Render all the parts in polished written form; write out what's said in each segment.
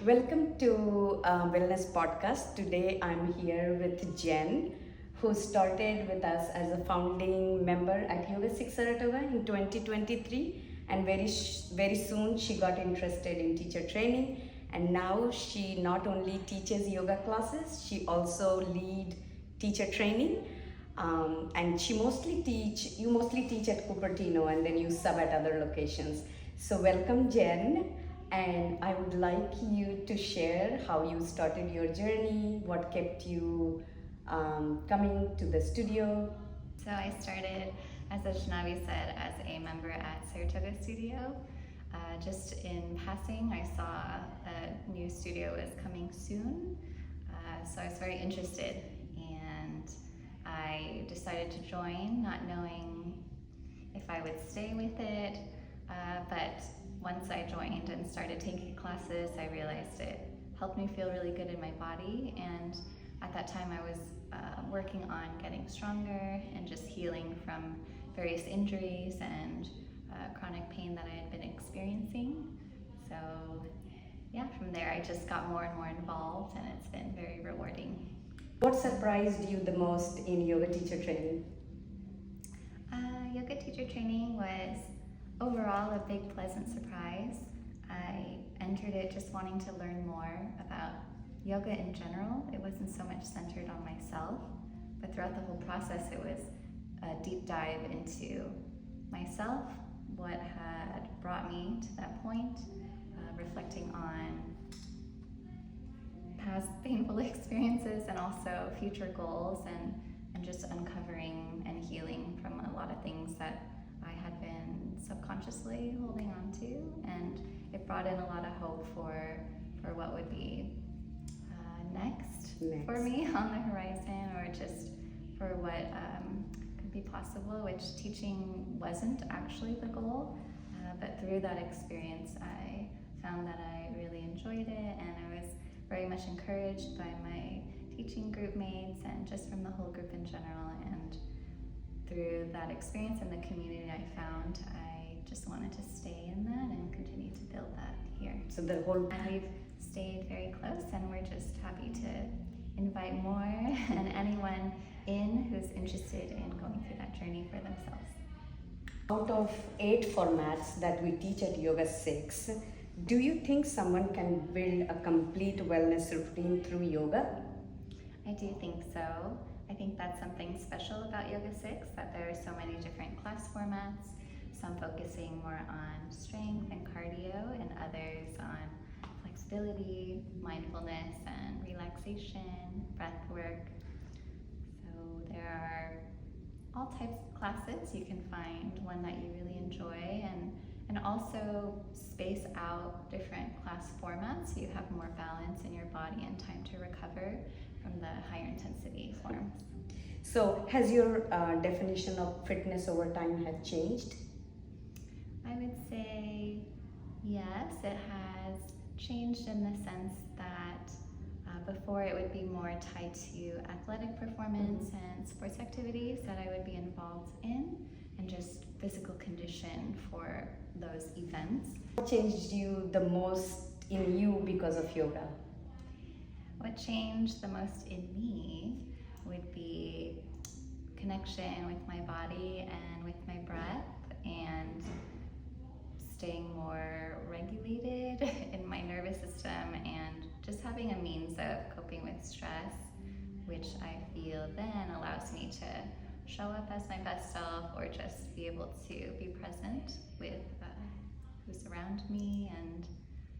Welcome to Wellness Podcast. Today I'm here with Jen, who started with us as a founding member at YogaSix Saratoga in 2023, and very soon she got interested in teacher training, and now she not only teaches yoga classes, she also lead teacher training. And you mostly teach at Cupertino, and then you sub at other locations. So welcome, Jen. And I would like you to share how you started your journey, what kept you coming to the studio. So I started, as Ajnavi said, as a member at Saratoga Studio. Just in passing, I saw a new studio was coming soon, so I was very interested, and I decided to join, not knowing if I would stay with it, but once I joined and started taking classes, I realized it helped me feel really good in my body, and at that time I was working on getting stronger and just healing from various injuries and chronic pain that I had been experiencing. So yeah, from there I just got more and more involved, and it's been very rewarding. What surprised you the most in yoga teacher training? Yoga teacher training was overall a big pleasant surprise. I entered it just wanting to learn more about yoga in general. It wasn't so much centered on myself, but throughout the whole process it was a deep dive into myself, what had brought me to that point, reflecting on past painful experiences and also future goals, and just uncovering and healing from a lot of things that I had been subconsciously holding on to, and it brought in a lot of hope for what would be next for me on the horizon, or just for what could be possible, which teaching wasn't actually the goal, but through that experience I found that I really enjoyed it, and I was very much encouraged by my teaching group mates and just from the whole group in general. And through that experience and the community I found, I just wanted to stay in that and continue to build that here. So the whole And we've stayed very close, and we're just happy to invite more and anyone in who's interested in going through that journey for themselves. Out of 8 formats that we teach at YogaSix, do you think someone can build a complete wellness routine through yoga? I do think so. I think that's something special about YogaSix, that there are so many different class formats, some focusing more on strength and cardio, and others on flexibility, mindfulness, and relaxation, breath work. So there are all types of classes. You can find one that you really enjoy, and also space out different class formats so you have more balance in your body and time to recover from the higher intensity forms. So has your definition of fitness over time had changed? I would say yes, it has changed in the sense that before it would be more tied to athletic performance and sports activities that I would be involved in, and just physical condition for those events. What changed you the most in you because of yoga? What changed the most in me would be connection with my body and with my breath, and staying more regulated in my nervous system, and just having a means of coping with stress, which I feel then allows me to show up as my best self, or just be able to be present with who's around me and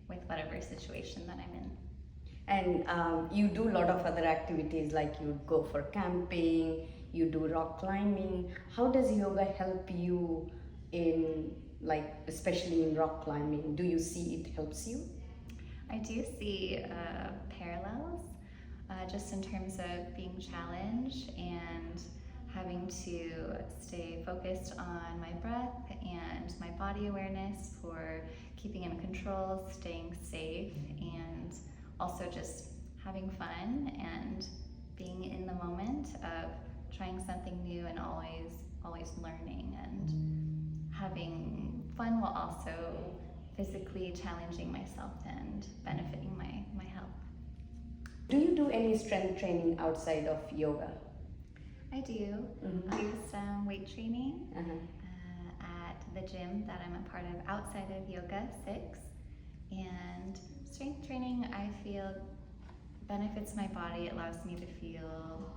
with whatever situation that I'm in. And you do a lot of other activities, like you go for camping, you do rock climbing. How does yoga help you in, like, especially in rock climbing? Do you see it helps you? I do see parallels, just in terms of being challenged and having to stay focused on my breath and my body awareness for keeping in control, staying safe, and also just having fun and being in the moment of trying something new and always learning and having fun, while also physically challenging myself and benefiting my Do you do any strength training outside of yoga? I do. Mhm. I do some weight training Uh-huh. at the gym that I'm a part of outside of YogaSix. And strength training, I feel, benefits my body. It allows me to feel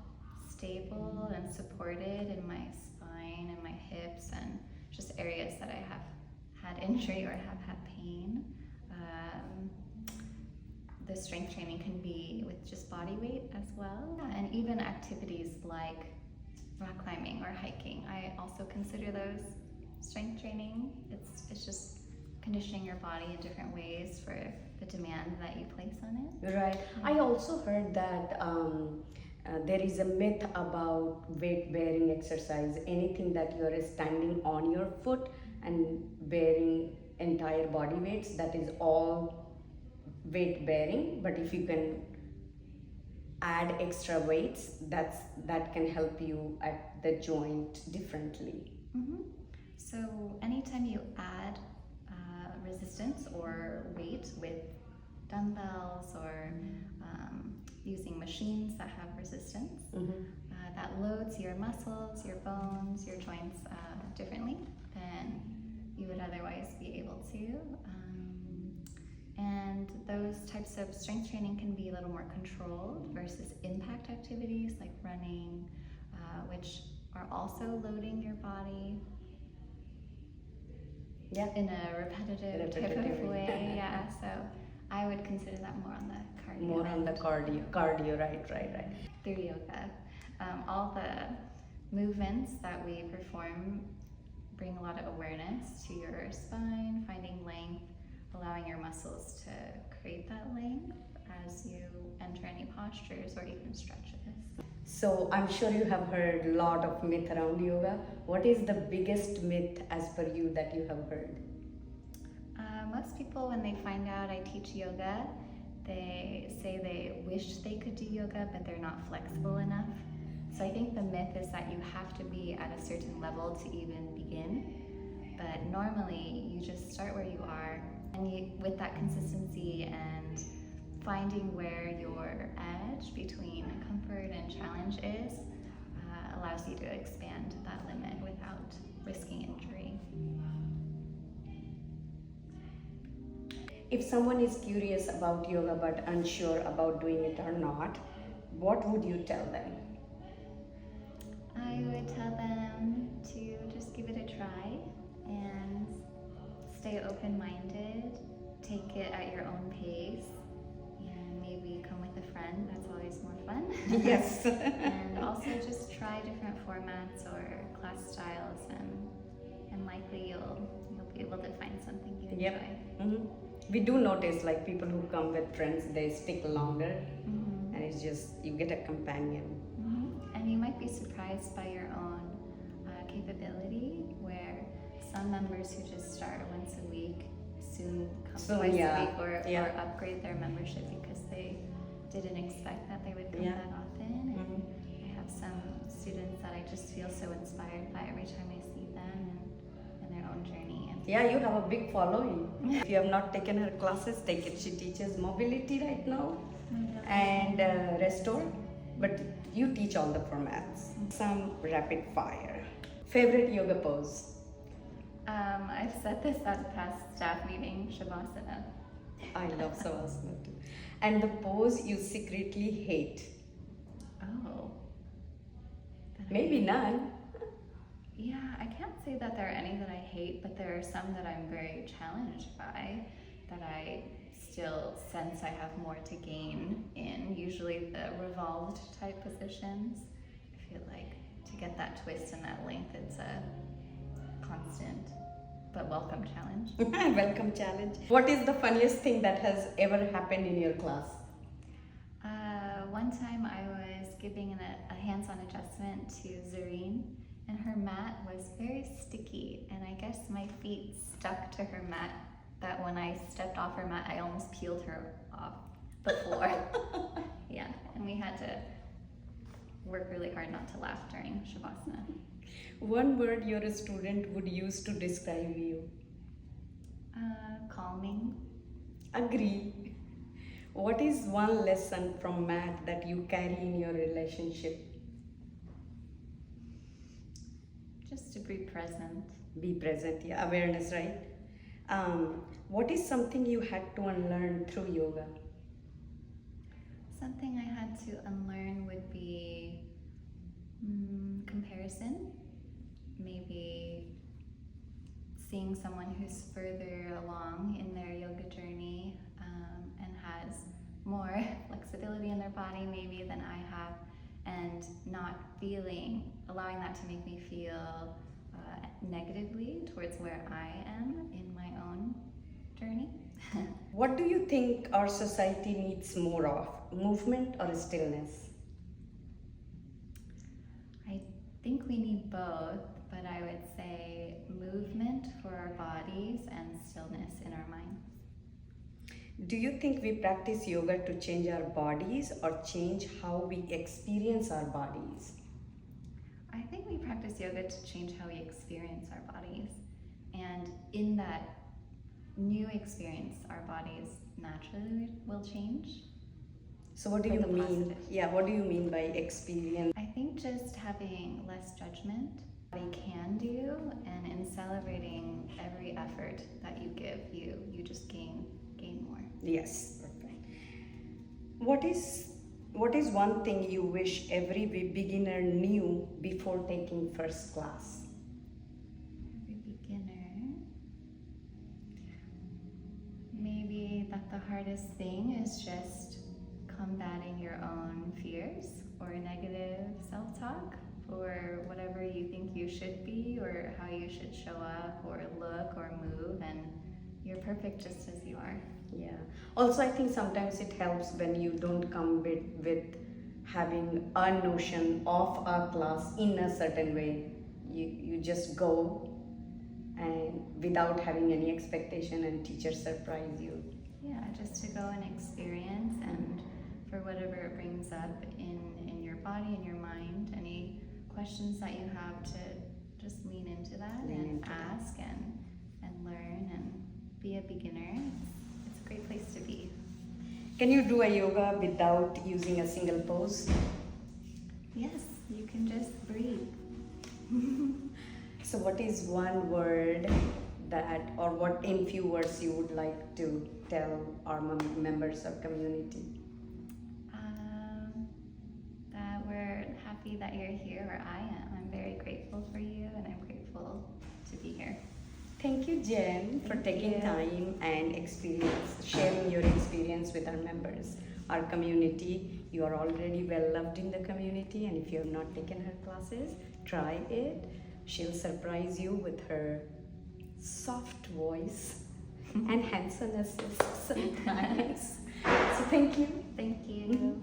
stable and supported in my spine and my hips and just areas that I have had injury or have had pain. The strength training can be with just body weight as well, and even activities like rock climbing or hiking. I also consider those strength training. It's just conditioning your body in different ways for the demand that you place on it. Right. I also heard that there is a myth about weight bearing exercise. Anything that you are standing on your foot and bearing entire body weights, that is all weight bearing. But if you can add extra weights, that can help you at the joint differently. Mm-hmm. So anytime you add resistance or weight with dumbbells or using machines that have resistance, that loads your muscles, your bones, your joints differently than you would otherwise be able to. And those types of strength training can be a little more controlled versus impact activities like running, which are also loading your body in a repetitive type of way. Yeah, so I would consider that more on the cardio. More on the cardio, right. Through yoga. All the movements that we perform bring a lot of awareness to your spine, finding length, allowing your muscles to create that length as you enter any postures or even stretches. So I'm sure you have heard a lot of myth around yoga. What is the biggest myth as per you that you have heard? Most people, when they find out I teach yoga, they say they wish they could do yoga, but they're not flexible enough. So I think the myth is that you have to be at a certain level to even begin. But normally, you just start where you are, and with that consistency and finding where your edge between comfort and challenge is, allows you to expand that limit without risking injury. If someone is curious about yoga but unsure about doing it or not, what would you tell them? I would tell them to just give it a try and stay open-minded, take it at your own pace, and maybe come with a friend. That's always more fun. Yes. And also just try different formats or class styles, and likely you'll be able to find something you enjoy. Mm-hmm. We do notice like people who come with friends, they stick longer, and it's just you get a companion. And you might be surprised by your own capability, where some members who just start once a week soon come twice a week or upgrade their membership because they didn't expect that they would come that often. And I have some students that I just feel so inspired by every time I see them and their own journey. And yeah, you have a big following. If you have not taken her classes, take it. She teaches mobility right now and restore, but you teach all the formats. Some rapid fire. Favorite yoga pose? I've said this at the past staff meeting, Shavasana. I love Savasana too. And the pose you secretly hate? Oh. Maybe none. Yeah, I can't say that there are any that I hate, but there are some that I'm very challenged by, that I still sense I have more to gain in. Usually the revolved type positions. I feel like to get that twist and that length, it's a constant but welcome challenge. Welcome challenge. What is the funniest thing that has ever happened in your class? One time I was giving a hands-on adjustment to Zareen, and her mat was very sticky, and I guess my feet stuck to her mat, that when I stepped off her mat, I almost peeled her off the floor. Yeah, and we had to work really hard not to laugh during Shavasana. One word your student would use to describe you? Calming. Agree. What is one lesson from Matt that you carry in your relationship? Just to be present. Be present, yeah, awareness, right? What is something you had to unlearn through yoga? Something I had to unlearn would be comparison. Maybe seeing someone who's further along in their yoga journey and has more flexibility in their body maybe than I have, and not allowing that to make me feel negatively towards where I am in my own journey. What do you think our society needs more of, movement or stillness? I think we need both, but I would say movement for our bodies and stillness in our minds. Do you think we practice yoga to change our bodies or change how we experience our bodies? I think we practice yoga to change how we experience our bodies. And in that new experience, our bodies naturally will change. So what do For you the mean? positive. Yeah, what do you mean by experience? I think just having less judgment, what you can do, and in celebrating every effort that you give, you just gain more. Yes, perfect. What is one thing you wish every beginner knew before taking first class? Every beginner, maybe that the hardest thing is just combating your own fears or negative self-talk for whatever you think you should be or how you should show up or look or move, and you're perfect just as you are. Yeah. Also, I think sometimes it helps when you don't come with having a notion of a class in a certain way. You just go and without having any expectation, and teachers surprise you. Yeah, just to go and experience, and for whatever it brings up in your body, in your mind, any questions that you have, to just lean into that and ask and learn and be a beginner. It's a great place to be. Can you do a yoga without using a single pose? Yes, you can just breathe. So what is one word that, or what in few words you would like to tell our members of community? That we're happy that you're here, or I am. I'm very grateful for you, and I'm grateful to be here. Thank you, Jen, for Thank taking you. time and sharing your experience with our members, our community. You are already well loved in the community, and if you have not taken her classes, try it. She'll surprise you with her soft voice and handsomeness sometimes. So thank you. Thank you.